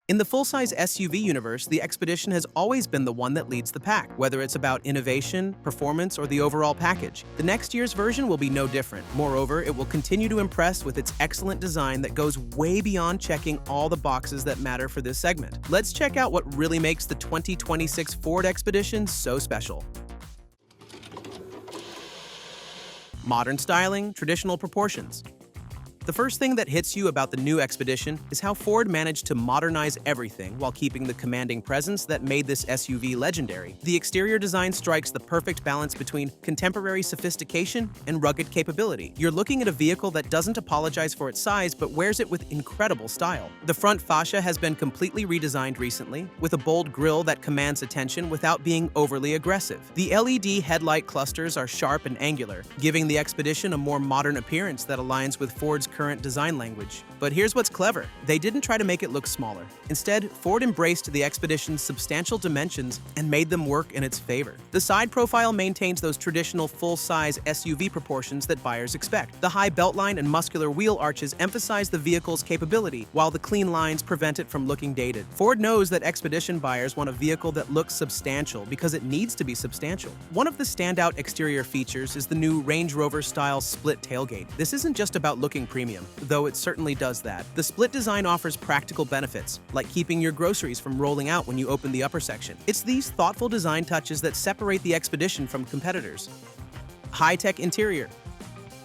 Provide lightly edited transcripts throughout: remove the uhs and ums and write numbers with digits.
In the full-size SUV universe, the Expedition has always been the one that leads the pack, whether it's about innovation, performance, or the overall package. The next year's version will be no different. Moreover, it will continue to impress with its excellent design that goes way beyond checking all the boxes that matter for this segment. Let's check out what really makes the 2026 Ford Expedition so special. Modern styling, traditional proportions. The first thing that hits you about the new Expedition is how Ford managed to modernize everything while keeping the commanding presence that made this SUV legendary. The exterior design strikes the perfect balance between contemporary sophistication and rugged capability. You're looking at a vehicle that doesn't apologize for its size but wears it with incredible style. The front fascia has been completely redesigned recently, with a bold grille that commands attention without being overly aggressive. The LED headlight clusters are sharp and angular, giving the Expedition a more modern appearance that aligns with Ford's current design language. But here's what's clever. They didn't try to make it look smaller. Instead, Ford embraced the Expedition's substantial dimensions and made them work in its favor. The side profile maintains those traditional full-size SUV proportions that buyers expect. The high beltline and muscular wheel arches emphasize the vehicle's capability, while the clean lines prevent it from looking dated. Ford knows that Expedition buyers want a vehicle that looks substantial because it needs to be substantial. One of the standout exterior features is the new Range Rover-style split tailgate. This isn't just about looking premium, though it certainly does that. The split design offers practical benefits, like keeping your groceries from rolling out when you open the upper section. It's these thoughtful design touches that separate the Expedition from competitors. High-tech interior.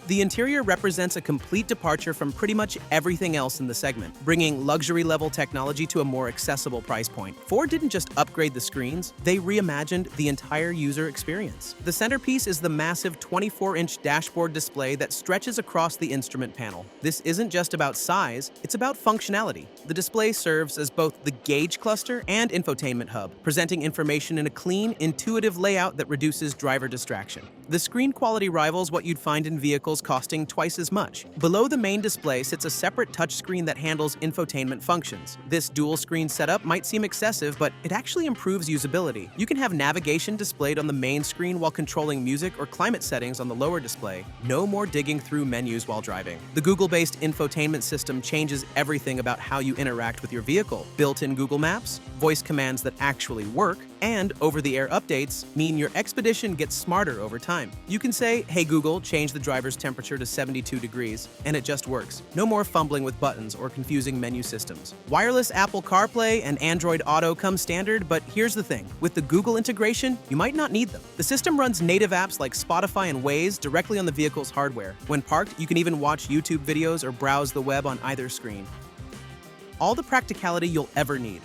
The interior represents a complete departure from pretty much everything else in the segment, bringing luxury-level technology to a more accessible price point. Ford didn't just upgrade the screens, they reimagined the entire user experience. The centerpiece is the massive 24-inch dashboard display that stretches across the instrument panel. This isn't just about size, it's about functionality. The display serves as both the gauge cluster and infotainment hub, presenting information in a clean, intuitive layout that reduces driver distraction. The screen quality rivals what you'd find in vehicles costing twice as much. Below the main display sits a separate touchscreen that handles infotainment functions. This dual-screen setup might seem excessive, but it actually improves usability. You can have navigation displayed on the main screen while controlling music or climate settings on the lower display. No more digging through menus while driving. The Google-based infotainment system changes everything about how you interact with your vehicle. Built-in Google Maps, voice commands that actually work, and over-the-air updates mean your Expedition gets smarter over time. You can say, "Hey Google, change the driver's temperature to 72 degrees, and it just works. No more fumbling with buttons or confusing menu systems. Wireless Apple CarPlay and Android Auto come standard, but here's the thing. With the Google integration, you might not need them. The system runs native apps like Spotify and Waze directly on the vehicle's hardware. When parked, you can even watch YouTube videos or browse the web on either screen. All the practicality you'll ever need.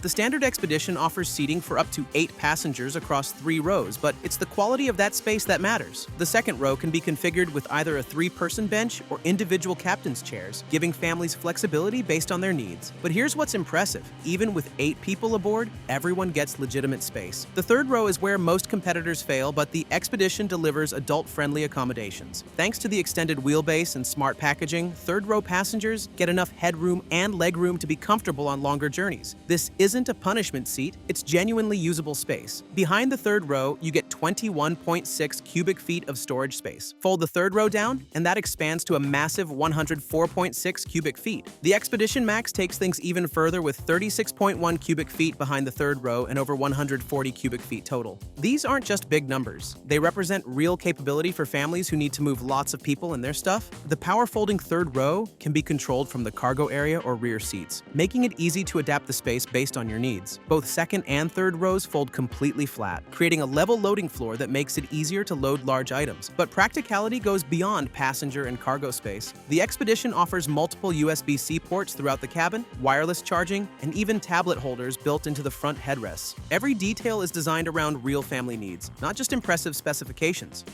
The standard Expedition offers seating for up to 8 passengers across 3 rows, but it's the quality of that space that matters. The second row can be configured with either a 3-person bench or individual captain's chairs, giving families flexibility based on their needs. But here's what's impressive. Even with 8 people aboard, everyone gets legitimate space. The third row is where most competitors fail, but the Expedition delivers adult-friendly accommodations. Thanks to the extended wheelbase and smart packaging, third-row passengers get enough headroom and legroom to be comfortable on longer journeys. This isn't a punishment seat, it's genuinely usable space. Behind the third row, you get 21.6 cubic feet of storage space. Fold the third row down, and that expands to a massive 104.6 cubic feet. The Expedition Max takes things even further with 36.1 cubic feet behind the third row and over 140 cubic feet total. These aren't just big numbers. They represent real capability for families who need to move lots of people and their stuff. The power-folding third row can be controlled from the cargo area or rear seats, making it easy to adapt the space based on your needs. Both second and third rows fold completely flat, creating a level loading floor that makes it easier to load large items. But practicality goes beyond passenger and cargo space. The Expedition offers multiple USB-C ports throughout the cabin, wireless charging, and even tablet holders built into the front headrests. Every detail is designed around real family needs, not just impressive specifications.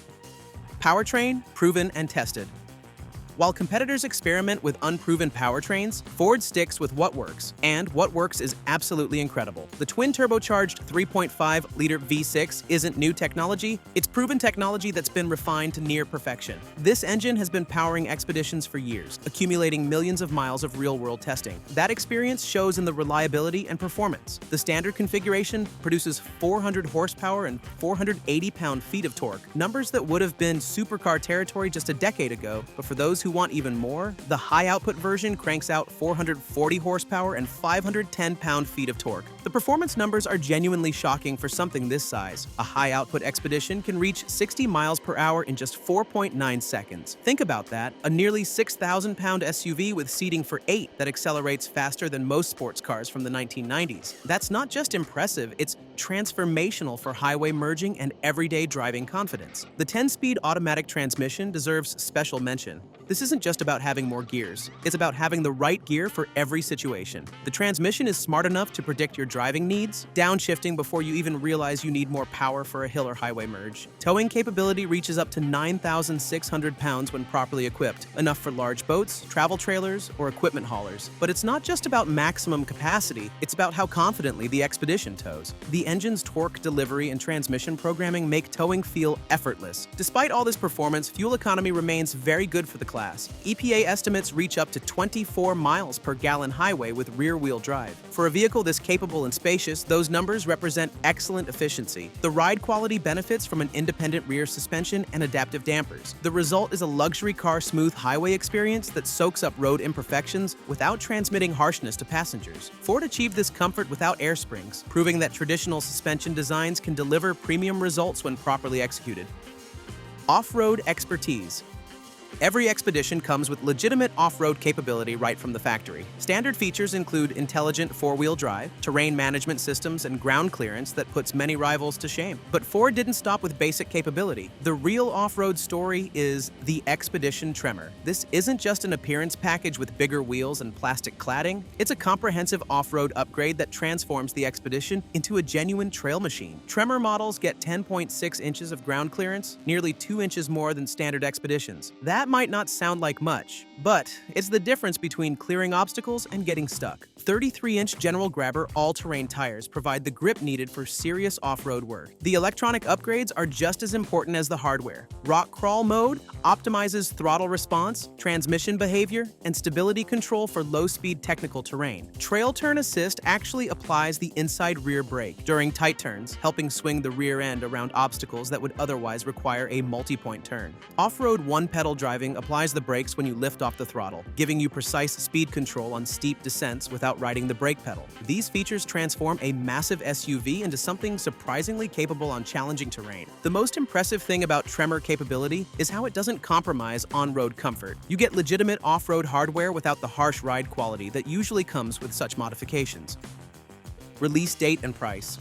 Powertrain, proven and tested. While competitors experiment with unproven powertrains, Ford sticks with what works, and what works is absolutely incredible. The twin-turbocharged 3.5-liter V6 isn't new technology, it's proven technology that's been refined to near perfection. This engine has been powering Expeditions for years, accumulating millions of miles of real-world testing. That experience shows in the reliability and performance. The standard configuration produces 400 horsepower and 480 pound-feet of torque, numbers that would have been supercar territory just a decade ago, but for those who who want even more, the high-output version cranks out 440 horsepower and 510 pound-feet of torque. The performance numbers are genuinely shocking for something this size. A high-output Expedition can reach 60 miles per hour in just 4.9 seconds. Think about that, a nearly 6,000-pound SUV with seating for 8 that accelerates faster than most sports cars from the 1990s. That's not just impressive, it's transformational for highway merging and everyday driving confidence. The 10-speed automatic transmission deserves special mention. This isn't just about having more gears. It's about having the right gear for every situation. The transmission is smart enough to predict your driving needs, downshifting before you even realize you need more power for a hill or highway merge. Towing capability reaches up to 9,600 pounds when properly equipped, enough for large boats, travel trailers, or equipment haulers. But it's not just about maximum capacity, it's about how confidently the Expedition tows. The engine's torque delivery and transmission programming make towing feel effortless. Despite all this performance, fuel economy remains very good for the class. EPA estimates reach up to 24 miles per gallon highway with rear-wheel drive. For a vehicle this capable and spacious, those numbers represent excellent efficiency. The ride quality benefits from an independent rear suspension and adaptive dampers. The result is a luxury car smooth highway experience that soaks up road imperfections without transmitting harshness to passengers. Ford achieved this comfort without air springs, proving that traditional suspension designs can deliver premium results when properly executed. Off-road expertise. Every Expedition comes with legitimate off-road capability right from the factory. Standard features include intelligent four-wheel drive, terrain management systems, and ground clearance that puts many rivals to shame. But Ford didn't stop with basic capability. The real off-road story is the Expedition Tremor. This isn't just an appearance package with bigger wheels and plastic cladding. It's a comprehensive off-road upgrade that transforms the Expedition into a genuine trail machine. Tremor models get 10.6 inches of ground clearance, nearly 2 inches more than standard Expeditions. That might not sound like much, but it's the difference between clearing obstacles and getting stuck. 33-inch General Grabber all-terrain tires provide the grip needed for serious off-road work. The electronic upgrades are just as important as the hardware. Rock Crawl mode optimizes throttle response, transmission behavior, and stability control for low-speed technical terrain. Trail Turn Assist actually applies the inside rear brake during tight turns, helping swing the rear end around obstacles that would otherwise require a multi-point turn. Off-road one-pedal driving applies the brakes when you lift off the throttle, giving you precise speed control on steep descents without riding the brake pedal. These features transform a massive SUV into something surprisingly capable on challenging terrain. The most impressive thing about Tremor capability is how it doesn't compromise on-road comfort. You get legitimate off-road hardware without the harsh ride quality that usually comes with such modifications. Release date and price.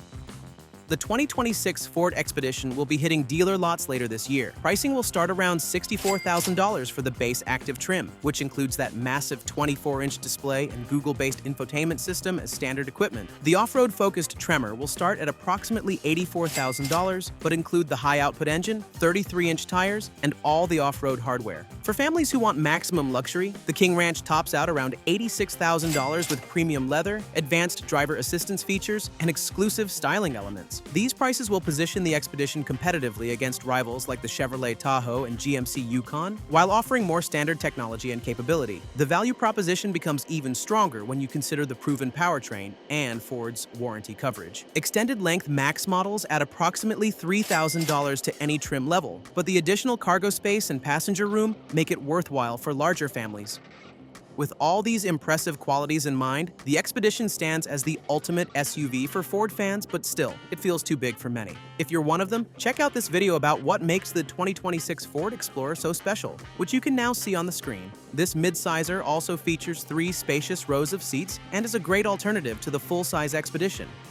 The 2026 Ford Expedition will be hitting dealer lots later this year. Pricing will start around $64,000 for the base active trim, which includes that massive 24-inch display and Google-based infotainment system as standard equipment. The off-road focused Tremor will start at approximately $84,000, but include the high-output engine, 33-inch tires, and all the off-road hardware. For families who want maximum luxury, the King Ranch tops out around $86,000 with premium leather, advanced driver assistance features, and exclusive styling elements. These prices will position the Expedition competitively against rivals like the Chevrolet Tahoe and GMC Yukon, while offering more standard technology and capability. The value proposition becomes even stronger when you consider the proven powertrain and Ford's warranty coverage. Extended length Max models add approximately $3,000 to any trim level, but the additional cargo space and passenger room make it worthwhile for larger families. With all these impressive qualities in mind, the Expedition stands as the ultimate SUV for Ford fans, but still, it feels too big for many. If you're one of them, check out this video about what makes the 2026 Ford Explorer so special, which you can now see on the screen. This midsizer also features 3 spacious rows of seats and is a great alternative to the full-size Expedition.